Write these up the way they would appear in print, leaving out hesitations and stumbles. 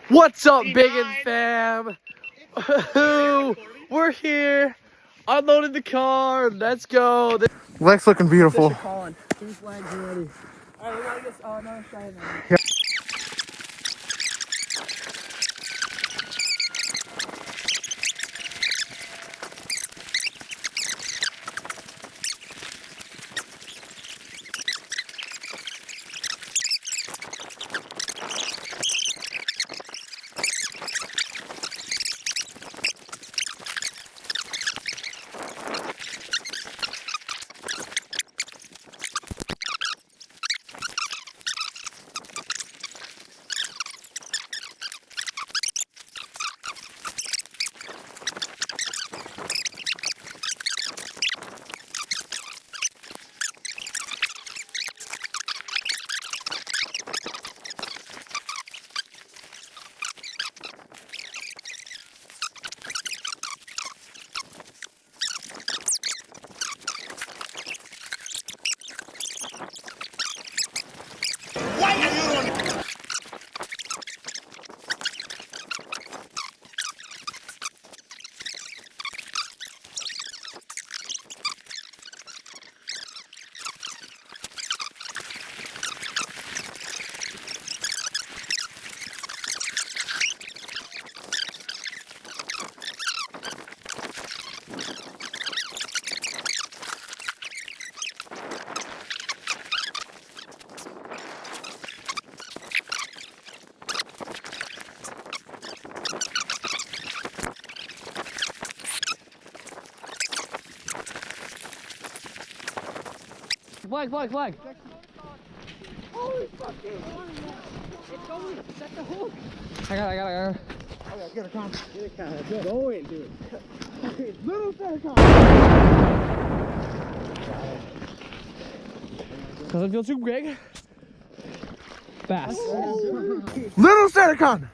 What's up, Biggin fam? We're here, unloading the car. Let's go. Lex looking beautiful. Two flags already. Alright, we gotta get another shot now. Yeah. Flag. Holy fucking! It's going. Set the hook. I got it. Okay, get a con. Let's go into it. Little Santa Doesn't feel too big. Fast. Little Santa. Got him.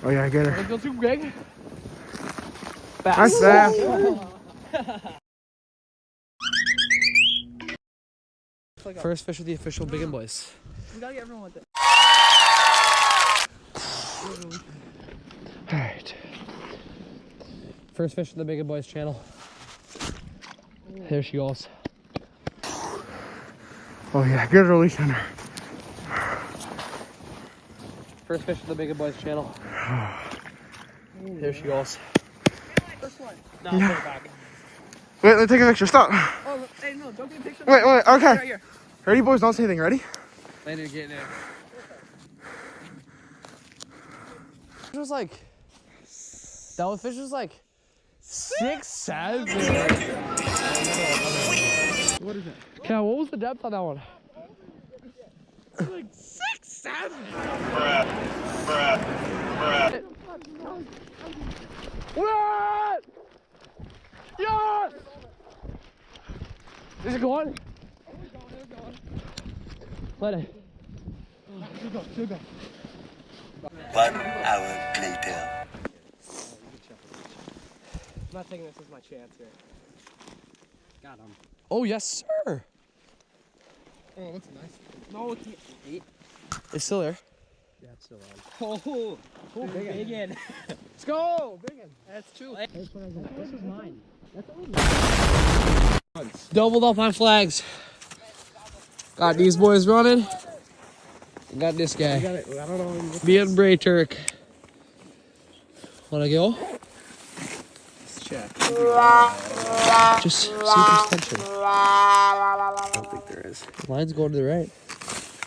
Oh yeah, I get her. Doesn't feel too big. Nice fast. First fish with the official Biggin Boys. We gotta get everyone with it. Alright. First fish on the Biggin Boys channel. There she goes. Oh yeah, good release on her. First fish on the Biggin Boys channel. There she goes. First one. No, put it back. Wait, let's take a picture. Stop. Oh, hey, no, don't get a picture. Wait, okay. Right here. Ready, boys? Don't say anything. Ready? Landon, get in there. It was like, that fish was like 6, 7. What is it? Cal, what was the depth on that one? Like 6, 7. What? Yes! Is it going? Let it. She'll go. 1 hour later. I'm not taking this as my chance here. Got him. Oh, yes, sir. Oh, that's nice. No, it can't. It's still there. Yeah, it's still on. Oh, Biggin. Let's go, Biggin. That's 2. This is mine. Doubled up on flags. Got these boys running. Got this guy. Me and Bray Turk. Wanna go? Let's check. Just see if there's tension. I don't think there is. Line's going to the right.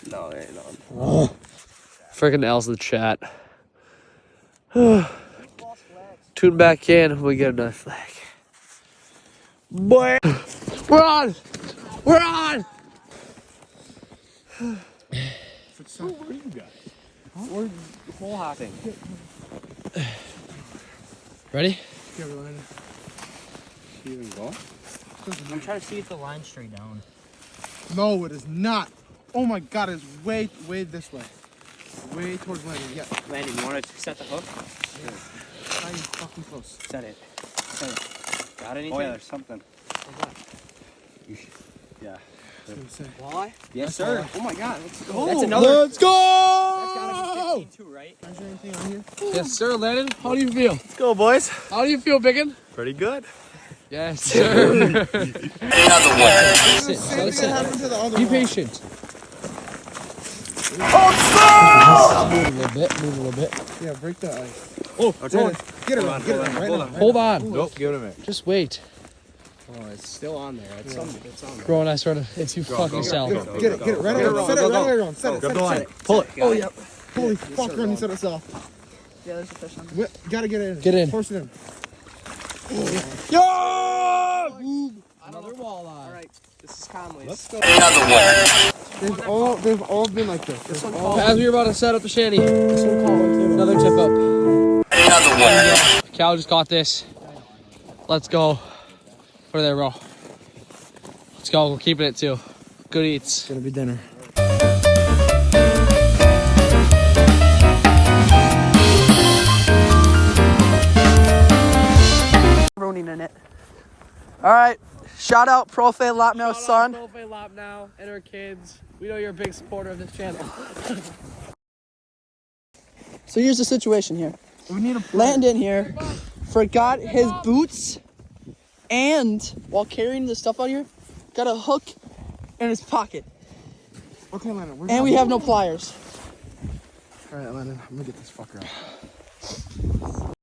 No, there ain't none. Oh. Freaking L's in the chat. Tune back in when we get another flag. Boy! We're on! We're on! What are you guys? We're hole hopping. Ready? Yeah, we're landing. She even go? I'm trying to see if the line's straight down. No, it is not. Oh my god, it's way this way. Way towards landing, yeah. Landon, you want to set the hook? Not even fucking close. Set it. Got anything? Oh yeah, there's something. You should, yeah. Walleye? Yes, sir. Oh my god, let's go. That's another. Let's go! That's gotta be 15 too, right? Is there anything on here? Yes, sir, Landon. How do you feel? Let's go, boys. How do you feel, Biggin? Pretty good. Yes, sir. Same Sit, thing happened to the other Be one. patient. Move a little bit. Yeah, break the ice. Oh, Get it on. Get it on. Right on. Hold on. Nope, give it a minute. Just wait. Oh, it's still on there. It's on there. Bro and I sort of, it's you fucking self. Get it. Right on. Set it right on. Set it. Grab Set the line. it. Pull it. Oh, yep. Holy fuck, Ron, you set us off. Yeah, there's a fish on Gotta get it in. Get in. Force it in. Yo! Another walleye. All right, this is Conley's. Let's go. They've all been like this. This one called. As we were about to set up the shanty, This one called. another tip up. Cal just got this. Let's go. Put it there, bro. Let's go. We're keeping it too. Good eats. It's gonna be dinner. Ronin in it. All right, shout out Profe Lap Now son. Profe Lap Now and our kids. We know you're a big supporter of this channel. So here's the situation here. We need a Landon here forgot his boots, and while carrying the stuff out here, got a hook in his pocket, Okay, Landon. and we have no pliers. All right, Landon. I'm gonna get this fucker out.